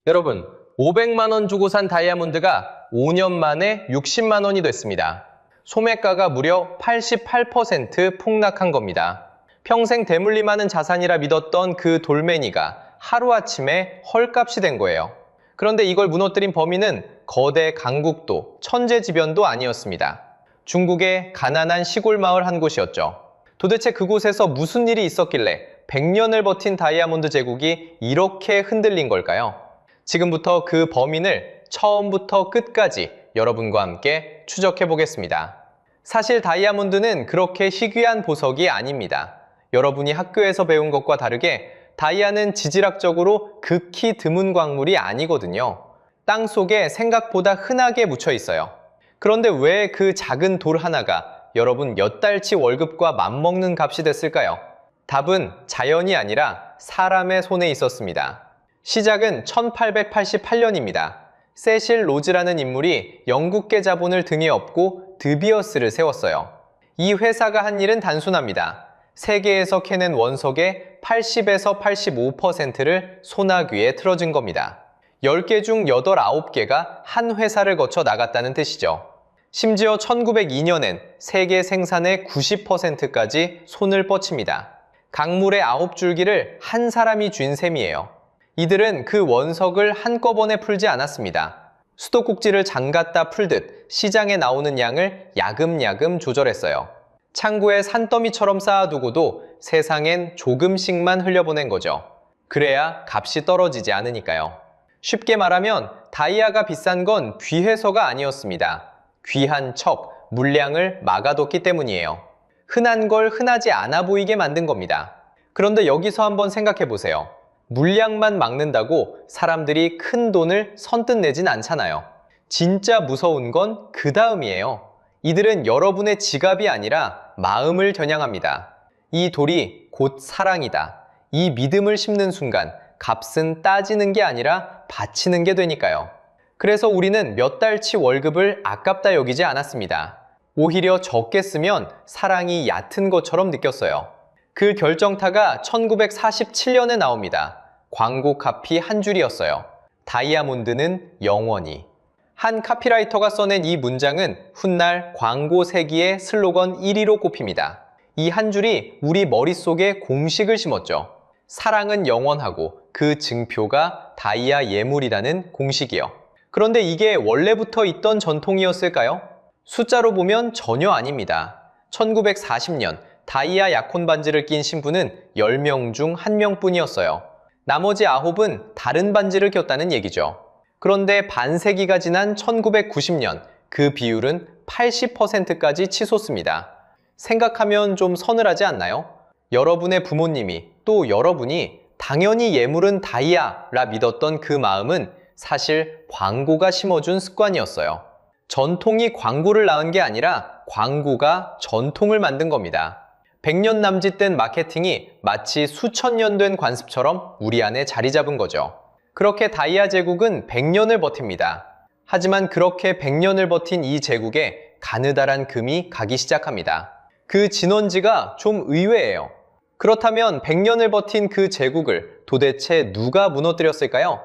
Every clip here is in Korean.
여러분, 500만 원 주고 산 다이아몬드가 5년 만에 60만 원이 됐습니다. 소매가가 무려 88% 폭락한 겁니다. 평생 대물림 많은 자산이라 믿었던 그 돌멩이가 하루아침에 헐값이 된 거예요. 그런데 이걸 무너뜨린 범인은 거대 강국도, 천재지변도 아니었습니다. 중국의 가난한 시골 마을 한 곳이었죠. 도대체 그곳에서 무슨 일이 있었길래 100년을 버틴 다이아몬드 제국이 이렇게 흔들린 걸까요? 지금부터 그 범인을 처음부터 끝까지 여러분과 함께 추적해 보겠습니다. 사실 다이아몬드는 그렇게 희귀한 보석이 아닙니다. 여러분이 학교에서 배운 것과 다르게 다이아는 지질학적으로 극히 드문 광물이 아니거든요. 땅 속에 생각보다 흔하게 묻혀 있어요. 그런데 왜 그 작은 돌 하나가 여러분 몇 달치 월급과 맞먹는 값이 됐을까요? 답은 자연이 아니라 사람의 손에 있었습니다. 시작은 1888년입니다. 세실 로즈라는 인물이 영국계 자본을 등에 업고 드비어스를 세웠어요. 이 회사가 한 일은 단순합니다. 세계에서 캐낸 원석의 80에서 85%를 소나귀에 틀어준 겁니다. 10개 중 8, 9개가 한 회사를 거쳐 나갔다는 뜻이죠. 심지어 1902년엔 세계 생산의 90%까지 손을 뻗칩니다. 강물의 9줄기를 한 사람이 쥔 셈이에요. 이들은 그 원석을 한꺼번에 풀지 않았습니다. 수도꼭지를 잠갔다 풀듯 시장에 나오는 양을 야금야금 조절했어요. 창고에 산더미처럼 쌓아두고도 세상엔 조금씩만 흘려보낸 거죠. 그래야 값이 떨어지지 않으니까요. 쉽게 말하면 다이아가 비싼 건 귀해서가 아니었습니다. 귀한 척, 물량을 막아뒀기 때문이에요. 흔한 걸 흔하지 않아 보이게 만든 겁니다. 그런데 여기서 한번 생각해 보세요. 물량만 막는다고 사람들이 큰 돈을 선뜻 내진 않잖아요. 진짜 무서운 건 그 다음이에요. 이들은 여러분의 지갑이 아니라 마음을 겨냥합니다. 이 돌이 곧 사랑이다. 이 믿음을 심는 순간 값은 따지는 게 아니라 바치는 게 되니까요. 그래서 우리는 몇 달치 월급을 아깝다 여기지 않았습니다. 오히려 적게 쓰면 사랑이 얕은 것처럼 느꼈어요. 그 결정타가 1947년에 나옵니다. 광고 카피 한 줄이었어요. 다이아몬드는 영원히. 한 카피라이터가 써낸 이 문장은 훗날 광고 세기의 슬로건 1위로 꼽힙니다. 이 한 줄이 우리 머릿속에 공식을 심었죠. 사랑은 영원하고 그 증표가 다이아 예물이라는 공식이요. 그런데 이게 원래부터 있던 전통이었을까요? 숫자로 보면 전혀 아닙니다. 1940년 다이아 약혼 반지를 낀 신부는 10명 중 1명뿐이었어요. 나머지 9은 다른 반지를 꼈다는 얘기죠. 그런데 반세기가 지난 1990년 그 비율은 80%까지 치솟습니다. 생각하면 좀 서늘하지 않나요? 여러분의 부모님이 또 여러분이 당연히 예물은 다이아라 믿었던 그 마음은 사실 광고가 심어준 습관이었어요. 전통이 광고를 낳은 게 아니라 광고가 전통을 만든 겁니다. 100년 남짓된 마케팅이 마치 수천 년 된 관습처럼 우리 안에 자리 잡은 거죠. 그렇게 다이아 제국은 100년을 버팁니다. 하지만 그렇게 100년을 버틴 이 제국에 가느다란 금이 가기 시작합니다. 그 진원지가 좀 의외예요. 그렇다면 100년을 버틴 그 제국을 도대체 누가 무너뜨렸을까요?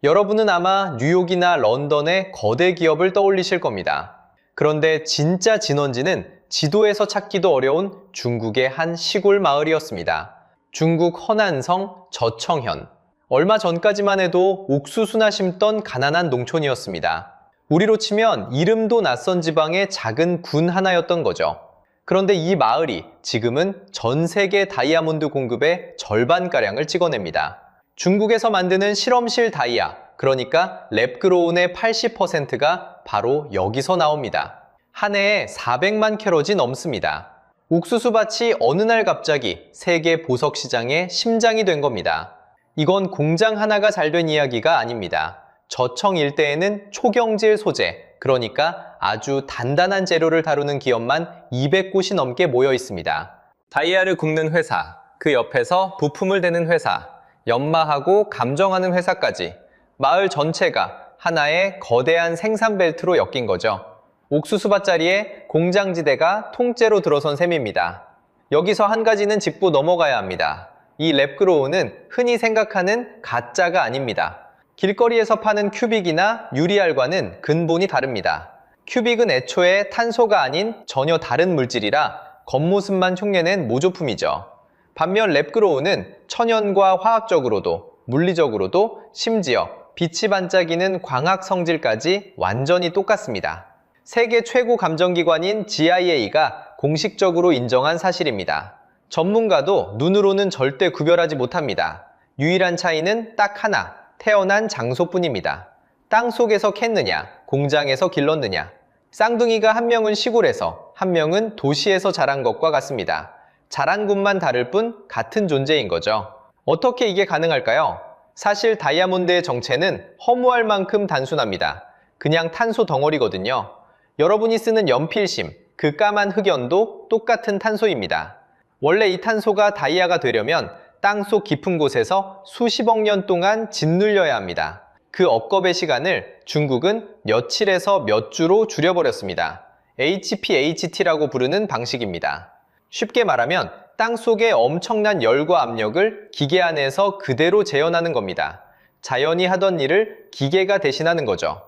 여러분은 아마 뉴욕이나 런던의 거대 기업을 떠올리실 겁니다. 그런데 진짜 진원지는 지도에서 찾기도 어려운 중국의 한 시골 마을이었습니다. 중국 허난성 저청현. 얼마 전까지만 해도 옥수수나 심던 가난한 농촌이었습니다. 우리로 치면 이름도 낯선 지방의 작은 군 하나였던 거죠. 그런데 이 마을이 지금은 전 세계 다이아몬드 공급의 절반가량을 찍어냅니다. 중국에서 만드는 실험실 다이아, 그러니까 랩그로운의 80%가 바로 여기서 나옵니다. 한 해에 400만 캐럿이 넘습니다. 옥수수밭이 어느 날 갑자기 세계 보석 시장의 심장이 된 겁니다. 이건 공장 하나가 잘 된 이야기가 아닙니다. 저청 일대에는 초경질 소재, 그러니까 아주 단단한 재료를 다루는 기업만 200곳이 넘게 모여 있습니다. 다이아를 굽는 회사, 그 옆에서 부품을 대는 회사, 연마하고 감정하는 회사까지 마을 전체가 하나의 거대한 생산 벨트로 엮인 거죠. 옥수수밭 자리에 공장지대가 통째로 들어선 셈입니다. 여기서 한 가지는 짚고 넘어가야 합니다. 이 랩그로우는 흔히 생각하는 가짜가 아닙니다. 길거리에서 파는 큐빅이나 유리알과는 근본이 다릅니다. 큐빅은 애초에 탄소가 아닌 전혀 다른 물질이라 겉모습만 흉내낸 모조품이죠. 반면 랩그로우는 천연과 화학적으로도 물리적으로도 심지어 빛이 반짝이는 광학 성질까지 완전히 똑같습니다. 세계 최고 감정기관인 GIA가 공식적으로 인정한 사실입니다. 전문가도 눈으로는 절대 구별하지 못합니다. 유일한 차이는 딱 하나, 태어난 장소뿐입니다. 땅 속에서 캤느냐, 공장에서 길렀느냐. 쌍둥이가 한 명은 시골에서, 한 명은 도시에서 자란 것과 같습니다. 자란 곳만 다를 뿐 같은 존재인 거죠. 어떻게 이게 가능할까요? 사실 다이아몬드의 정체는 허무할 만큼 단순합니다. 그냥 탄소 덩어리거든요. 여러분이 쓰는 연필심, 그 까만 흑연도 똑같은 탄소입니다. 원래 이 탄소가 다이아가 되려면 땅속 깊은 곳에서 수십억 년 동안 짓눌려야 합니다. 그 억겁의 시간을 중국은 며칠에서 몇 주로 줄여버렸습니다. HPHT라고 부르는 방식입니다. 쉽게 말하면 땅속의 엄청난 열과 압력을 기계 안에서 그대로 재현하는 겁니다. 자연이 하던 일을 기계가 대신하는 거죠.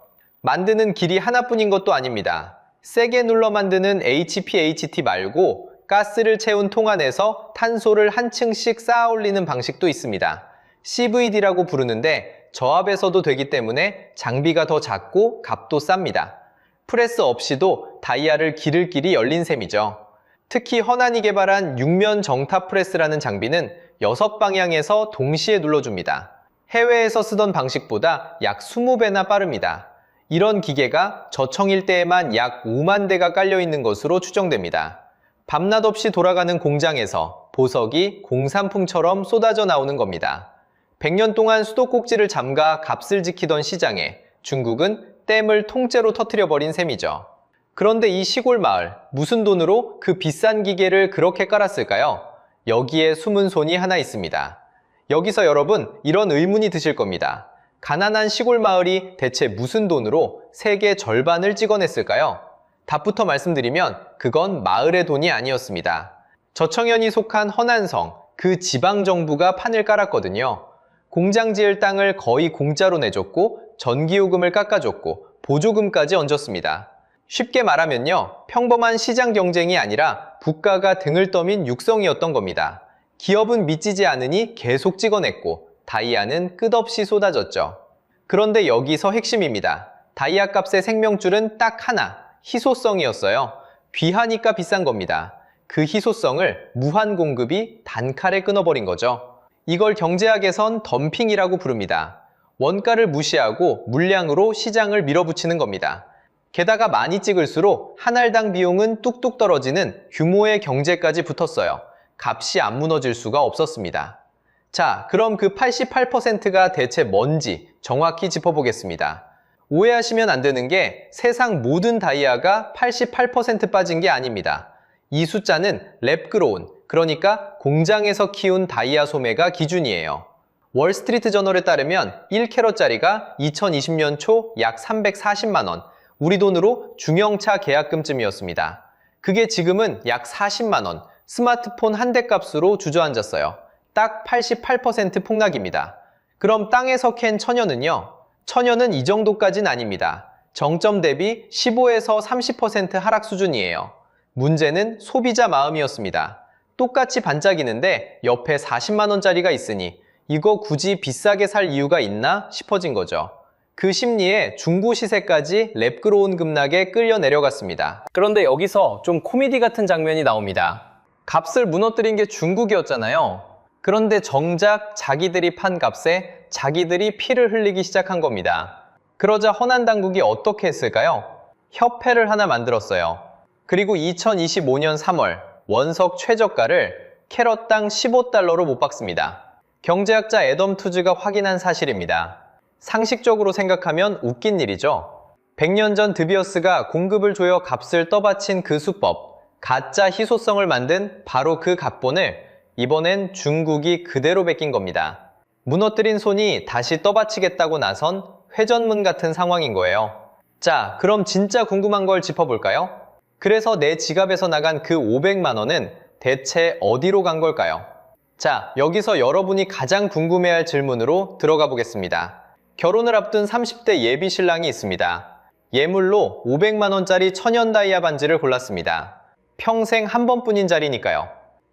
만드는 길이 하나뿐인 것도 아닙니다. 세게 눌러 만드는 HPHT 말고 가스를 채운 통 안에서 탄소를 한 층씩 쌓아 올리는 방식도 있습니다. CVD라고 부르는데 저압에서도 되기 때문에 장비가 더 작고 값도 쌉니다. 프레스 없이도 다이아를 기를 길이 열린 셈이죠. 특히 허난이 개발한 6면 정탑 프레스라는 장비는 6방향에서 동시에 눌러줍니다. 해외에서 쓰던 방식보다 약 20배나 빠릅니다. 이런 기계가 저청 일대에만 약 5만 대가 깔려 있는 것으로 추정됩니다. 밤낮 없이 돌아가는 공장에서 보석이 공산품처럼 쏟아져 나오는 겁니다. 100년 동안 수도꼭지를 잠가 값을 지키던 시장에 중국은 댐을 통째로 터뜨려버린 셈이죠. 그런데 이 시골 마을, 무슨 돈으로 그 비싼 기계를 그렇게 깔았을까요? 여기에 숨은 손이 하나 있습니다. 여기서 여러분 이런 의문이 드실 겁니다. 가난한 시골 마을이 대체 무슨 돈으로 세계 절반을 찍어냈을까요? 답부터 말씀드리면 그건 마을의 돈이 아니었습니다. 저청현이 속한 허난성, 그 지방정부가 판을 깔았거든요. 공장 지을 땅을 거의 공짜로 내줬고 전기요금을 깎아줬고 보조금까지 얹었습니다. 쉽게 말하면요, 평범한 시장 경쟁이 아니라 국가가 등을 떠민 육성이었던 겁니다. 기업은 미치지 않으니 계속 찍어냈고 다이아는 끝없이 쏟아졌죠. 그런데 여기서 핵심입니다. 다이아 값의 생명줄은 딱 하나, 희소성이었어요. 귀하니까 비싼 겁니다. 그 희소성을 무한 공급이 단칼에 끊어버린 거죠. 이걸 경제학에선 덤핑이라고 부릅니다. 원가를 무시하고 물량으로 시장을 밀어붙이는 겁니다. 게다가 많이 찍을수록 한 알당 비용은 뚝뚝 떨어지는 규모의 경제까지 붙었어요. 값이 안 무너질 수가 없었습니다. 자, 그럼 그 88%가 대체 뭔지 정확히 짚어보겠습니다. 오해하시면 안 되는 게 세상 모든 다이아가 88% 빠진 게 아닙니다. 이 숫자는 랩그로운, 그러니까 공장에서 키운 다이아 소매가 기준이에요. 월스트리트 저널에 따르면 1캐럿짜리가 2020년 초 약 340만 원, 우리 돈으로 중형차 계약금쯤이었습니다. 그게 지금은 약 40만 원, 스마트폰 한 대 값으로 주저앉았어요. 딱 88% 폭락입니다. 그럼 땅에서 캔 천연은요? 천연은 이 정도까진 아닙니다. 정점 대비 15에서 30% 하락 수준이에요. 문제는 소비자 마음이었습니다. 똑같이 반짝이는데 옆에 40만 원짜리가 있으니 이거 굳이 비싸게 살 이유가 있나 싶어진 거죠. 그 심리에 중고 시세까지 랩그로운 급락에 끌려 내려갔습니다. 그런데 여기서 좀 코미디 같은 장면이 나옵니다. 값을 무너뜨린 게 중국이었잖아요. 그런데 정작 자기들이 판 값에 자기들이 피를 흘리기 시작한 겁니다. 그러자 허난 당국이 어떻게 했을까요? 협회를 하나 만들었어요. 그리고 2025년 3월 원석 최저가를 캐럿당 15달러로 못 박습니다. 경제학자 애덤 투즈가 확인한 사실입니다. 상식적으로 생각하면 웃긴 일이죠. 100년 전 드비어스가 공급을 조여 값을 떠받친 그 수법, 가짜 희소성을 만든 바로 그 각본을 이번엔 중국이 그대로 베낀 겁니다. 무너뜨린 손이 다시 떠받치겠다고 나선 회전문 같은 상황인 거예요. 자, 그럼 진짜 궁금한 걸 짚어볼까요? 그래서 내 지갑에서 나간 그 500만 원은 대체 어디로 간 걸까요? 자, 여기서 여러분이 가장 궁금해할 질문으로 들어가 보겠습니다. 결혼을 앞둔 30대 예비 신랑이 있습니다. 예물로 500만 원짜리 천연 다이아 반지를 골랐습니다. 평생 한 번뿐인 자리니까요.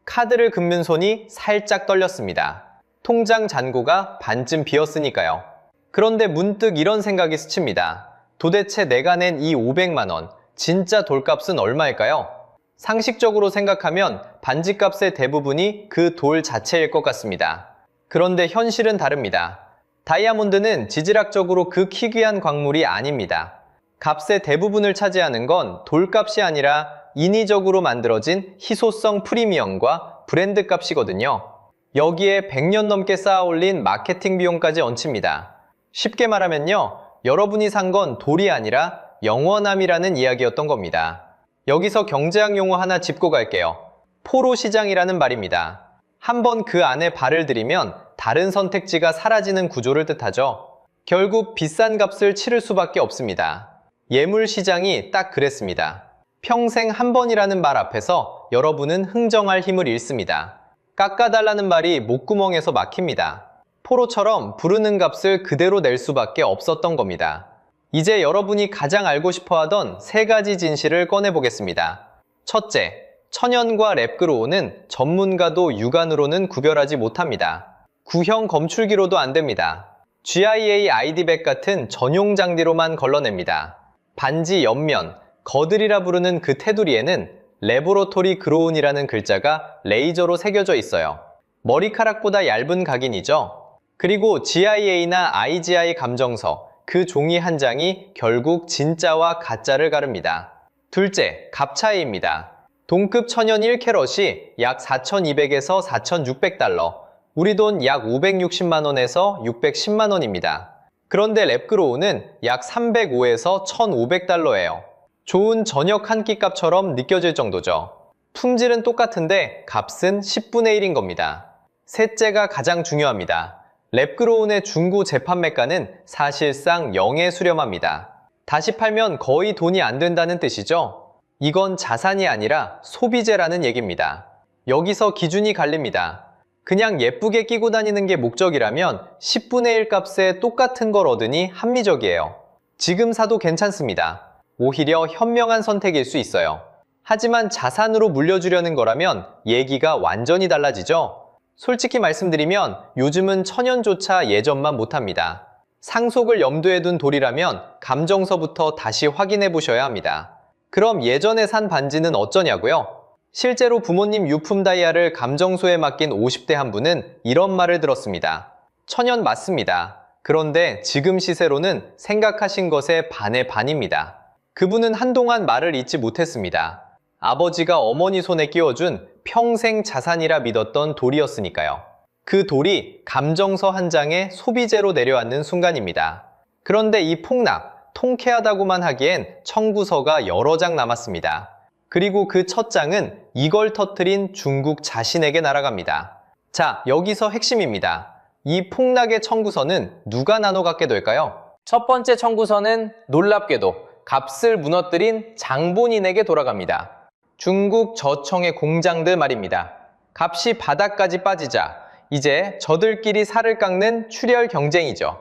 카드를 긋는 손이 살짝 떨렸습니다. 통장 잔고가 반쯤 비었으니까요. 그런데 문득 이런 생각이 스칩니다. 도대체 내가 낸 이 500만 원, 진짜 돌값은 얼마일까요? 상식적으로 생각하면 반지값의 대부분이 그 돌 자체일 것 같습니다. 그런데 현실은 다릅니다. 다이아몬드는 지질학적으로 그 희귀한 광물이 아닙니다. 값의 대부분을 차지하는 건 돌값이 아니라 인위적으로 만들어진 희소성 프리미엄과 브랜드 값이거든요. 여기에 100년 넘게 쌓아 올린 마케팅 비용까지 얹힙니다. 쉽게 말하면요, 여러분이 산 건 돌이 아니라 영원함이라는 이야기였던 겁니다. 여기서 경제학 용어 하나 짚고 갈게요. 포로 시장이라는 말입니다. 한번 그 안에 발을 들이면 다른 선택지가 사라지는 구조를 뜻하죠. 결국 비싼 값을 치를 수밖에 없습니다. 예물 시장이 딱 그랬습니다. 평생 한 번이라는 말 앞에서 여러분은 흥정할 힘을 잃습니다. 깎아달라는 말이 목구멍에서 막힙니다. 포로처럼 부르는 값을 그대로 낼 수밖에 없었던 겁니다. 이제 여러분이 가장 알고 싶어 하던 3가지 진실을 꺼내보겠습니다. 첫째, 천연과 랩그로우는 전문가도 육안으로는 구별하지 못합니다. 구형 검출기로도 안 됩니다. GIA 아이디백 같은 전용 장비로만 걸러냅니다. 반지 옆면, 거들이라 부르는 그 테두리에는 레보러토리 그로운이라는 글자가 레이저로 새겨져 있어요. 머리카락보다 얇은 각인이죠. 그리고 GIA나 IGI 감정서, 그 종이 한 장이 결국 진짜와 가짜를 가릅니다. 둘째, 값 차이입니다. 동급 천연 1캐럿이 약 4,200에서 4,600달러, 우리 돈 약 560만원에서 610만원입니다. 그런데 랩그로우는 약 305에서 1,500달러예요. 좋은 저녁 한 끼 값처럼 느껴질 정도죠. 품질은 똑같은데 값은 10분의 1인 겁니다. 셋째가 가장 중요합니다. 랩그로운의 중고 재판매가는 사실상 0에 수렴합니다. 다시 팔면 거의 돈이 안 된다는 뜻이죠. 이건 자산이 아니라 소비재라는 얘기입니다. 여기서 기준이 갈립니다. 그냥 예쁘게 끼고 다니는 게 목적이라면 10분의 1 값에 똑같은 걸 얻으니 합리적이에요. 지금 사도 괜찮습니다. 오히려 현명한 선택일 수 있어요. 하지만 자산으로 물려주려는 거라면 얘기가 완전히 달라지죠. 솔직히 말씀드리면 요즘은 천연조차 예전만 못합니다. 상속을 염두에 둔 돌이라면 감정서부터 다시 확인해 보셔야 합니다. 그럼 예전에 산 반지는 어쩌냐고요? 실제로 부모님 유품 다이아를 감정소에 맡긴 50대 한 분은 이런 말을 들었습니다. 천연 맞습니다. 그런데 지금 시세로는 생각하신 것의 반의 반입니다. 그분은 한동안 말을 잇지 못했습니다. 아버지가 어머니 손에 끼워준 평생 자산이라 믿었던 돌이었으니까요. 그 돌이 감정서 한 장에 소비재로 내려앉는 순간입니다. 그런데 이 폭락, 통쾌하다고만 하기엔 청구서가 여러 장 남았습니다. 그리고 그 첫 장은 이걸 터뜨린 중국 자신에게 날아갑니다. 자, 여기서 핵심입니다. 이 폭락의 청구서는 누가 나눠 갖게 될까요? 첫 번째 청구서는 놀랍게도 값을 무너뜨린 장본인에게 돌아갑니다. 중국 저청의 공장들 말입니다. 값이 바닥까지 빠지자 이제 저들끼리 살을 깎는 출혈 경쟁이죠.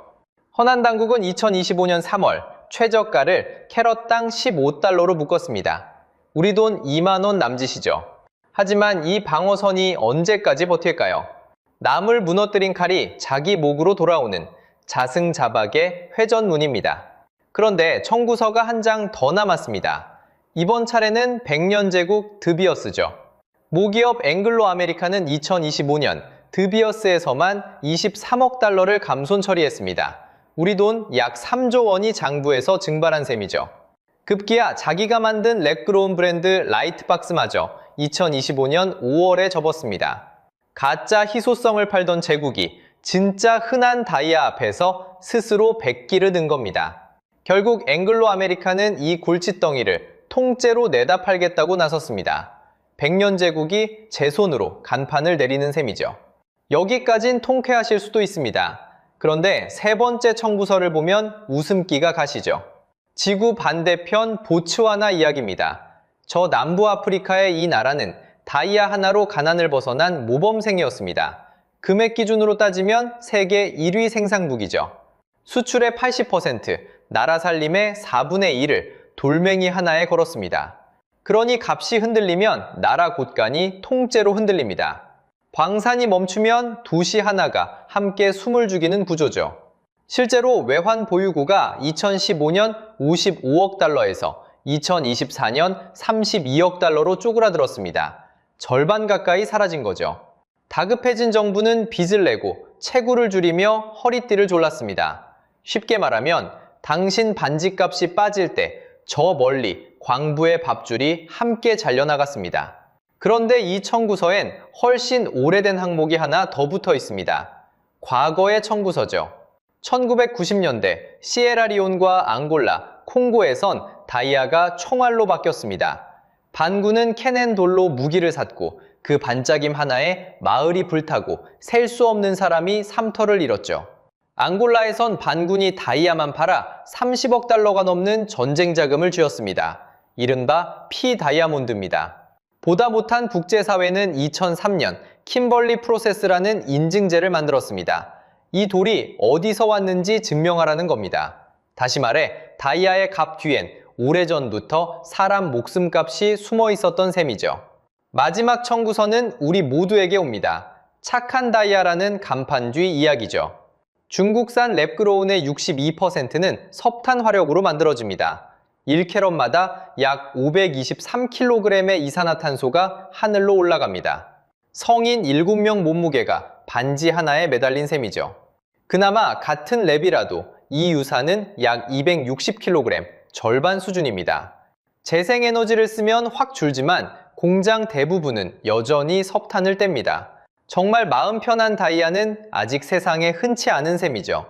허난 당국은 2025년 3월 최저가를 캐럿당 15달러로 묶었습니다. 우리 돈 2만원 남짓이죠. 하지만 이 방어선이 언제까지 버틸까요? 남을 무너뜨린 칼이 자기 목으로 돌아오는 자승자박의 회전문입니다. 그런데 청구서가 한 장 더 남았습니다. 이번 차례는 100년 제국 드비어스죠. 모기업 앵글로 아메리카는 2025년 드비어스에서만 23억 달러를 감손 처리했습니다. 우리 돈 약 3조 원이 장부에서 증발한 셈이죠. 급기야 자기가 만든 랩그로운 브랜드 라이트박스마저 2025년 5월에 접었습니다. 가짜 희소성을 팔던 제국이 진짜 흔한 다이아 앞에서 스스로 백기를 든 겁니다. 결국 앵글로 아메리카는 이 골칫덩이를 통째로 내다 팔겠다고 나섰습니다. 100년 제국이 제 손으로 간판을 내리는 셈이죠. 여기까진 통쾌하실 수도 있습니다. 그런데 세 번째 청구서를 보면 웃음기가 가시죠. 지구 반대편 보츠와나 이야기입니다. 저 남부 아프리카의 이 나라는 다이아 하나로 가난을 벗어난 모범생이었습니다. 금액 기준으로 따지면 세계 1위 생산국이죠. 수출의 80%, 나라 살림의 4분의 1을 돌멩이 하나에 걸었습니다. 그러니 값이 흔들리면 나라 곳간이 통째로 흔들립니다. 광산이 멈추면 도시 하나가 함께 숨을 죽이는 구조죠. 실제로 외환 보유고가 2015년 55억 달러에서 2024년 32억 달러로 쪼그라들었습니다. 절반 가까이 사라진 거죠. 다급해진 정부는 빚을 내고 채굴을 줄이며 허리띠를 졸랐습니다. 쉽게 말하면 당신 반지값이 빠질 때 저 멀리 광부의 밥줄이 함께 잘려나갔습니다. 그런데 이 청구서엔 훨씬 오래된 항목이 하나 더 붙어 있습니다. 과거의 청구서죠. 1990년대 시에라리온과 앙골라, 콩고에선 다이아가 총알로 바뀌었습니다. 반군은 캐넨 돌로 무기를 샀고 그 반짝임 하나에 마을이 불타고 셀 수 없는 사람이 삼터를 잃었죠. 앙골라에선 반군이 다이아만 팔아 30억 달러가 넘는 전쟁 자금을 쥐었습니다. 이른바 피다이아몬드입니다. 보다 못한 국제사회는 2003년 킴벌리 프로세스라는 인증제를 만들었습니다. 이 돌이 어디서 왔는지 증명하라는 겁니다. 다시 말해 다이아의 값 뒤엔 오래전부터 사람 목숨값이 숨어 있었던 셈이죠. 마지막 청구서는 우리 모두에게 옵니다. 착한 다이아라는 간판 뒤 이야기죠. 중국산 랩그로운의 62%는 석탄 화력으로 만들어집니다. 1캐럿마다 약 523kg의 이산화탄소가 하늘로 올라갑니다. 성인 7명 몸무게가 반지 하나에 매달린 셈이죠. 그나마 같은 랩이라도 이 유산은 약 260kg, 절반 수준입니다. 재생에너지를 쓰면 확 줄지만 공장 대부분은 여전히 석탄을 뗍니다. 정말 마음 편한 다이아는 아직 세상에 흔치 않은 셈이죠.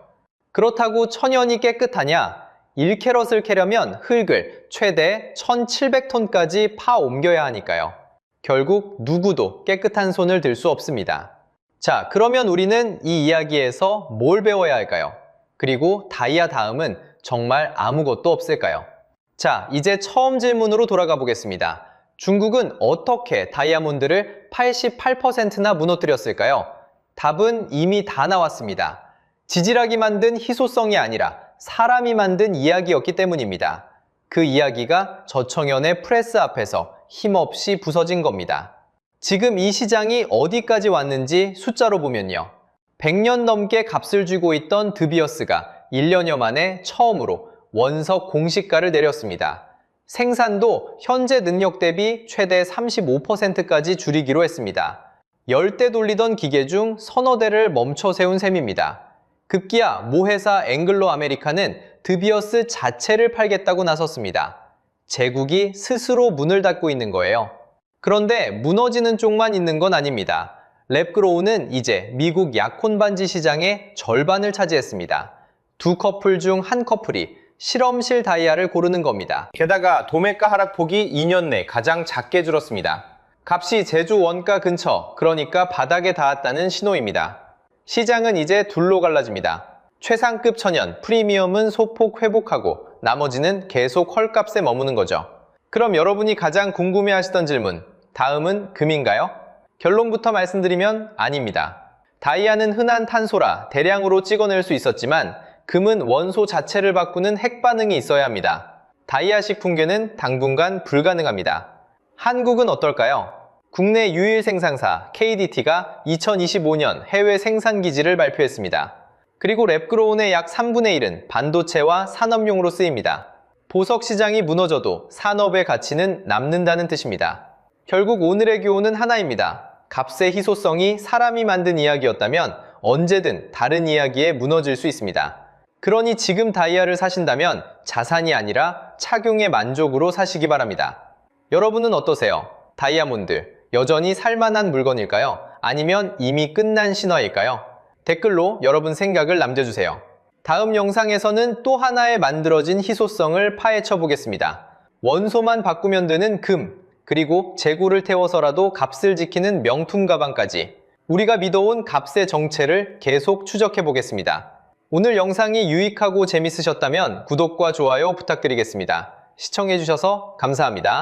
그렇다고 천연이 깨끗하냐? 1캐럿을 캐려면 흙을 최대 1700톤까지 파 옮겨야 하니까요. 결국 누구도 깨끗한 손을 들 수 없습니다. 자, 그러면 우리는 이 이야기에서 뭘 배워야 할까요? 그리고 다이아 다음은 정말 아무것도 없을까요? 자, 이제 처음 질문으로 돌아가 보겠습니다. 중국은 어떻게 다이아몬드를 88%나 무너뜨렸을까요? 답은 이미 다 나왔습니다. 지질학이 만든 희소성이 아니라 사람이 만든 이야기였기 때문입니다. 그 이야기가 저청연의 프레스 앞에서 힘없이 부서진 겁니다. 지금 이 시장이 어디까지 왔는지 숫자로 보면요. 100년 넘게 값을 쥐고 있던 드비어스가 1년여 만에 처음으로 원석 공시가를 내렸습니다. 생산도 현재 능력 대비 최대 35%까지 줄이기로 했습니다. 10대 돌리던 기계 중 서너 대를 멈춰 세운 셈입니다. 급기야 모 회사 앵글로 아메리카는 드비어스 자체를 팔겠다고 나섰습니다. 제국이 스스로 문을 닫고 있는 거예요. 그런데 무너지는 쪽만 있는 건 아닙니다. 랩그로우는 이제 미국 약혼 반지 시장의 절반을 차지했습니다. 두 커플 중 한 커플이 실험실 다이아를 고르는 겁니다. 게다가 도매가 하락폭이 2년 내 가장 작게 줄었습니다. 값이 제주 원가 근처, 그러니까 바닥에 닿았다는 신호입니다. 시장은 이제 둘로 갈라집니다. 최상급 천연, 프리미엄은 소폭 회복하고 나머지는 계속 헐값에 머무는 거죠. 그럼 여러분이 가장 궁금해하시던 질문, 다음은 금인가요? 결론부터 말씀드리면 아닙니다. 다이아는 흔한 탄소라 대량으로 찍어낼 수 있었지만 금은 원소 자체를 바꾸는 핵반응이 있어야 합니다. 다이아식 붕괴는 당분간 불가능합니다. 한국은 어떨까요? 국내 유일 생산사 KDT가 2025년 해외 생산 기지를 발표했습니다. 그리고 랩그로운의 약 3분의 1은 반도체와 산업용으로 쓰입니다. 보석 시장이 무너져도 산업의 가치는 남는다는 뜻입니다. 결국 오늘의 교훈은 하나입니다. 값의 희소성이 사람이 만든 이야기였다면 언제든 다른 이야기에 무너질 수 있습니다. 그러니 지금 다이아를 사신다면 자산이 아니라 착용의 만족으로 사시기 바랍니다. 여러분은 어떠세요? 다이아몬드, 여전히 살만한 물건일까요? 아니면 이미 끝난 신화일까요? 댓글로 여러분 생각을 남겨주세요. 다음 영상에서는 또 하나의 만들어진 희소성을 파헤쳐 보겠습니다. 원소만 바꾸면 되는 금, 그리고 재고를 태워서라도 값을 지키는 명품 가방까지 우리가 믿어온 값의 정체를 계속 추적해 보겠습니다. 오늘 영상이 유익하고 재밌으셨다면 구독과 좋아요 부탁드리겠습니다. 시청해주셔서 감사합니다.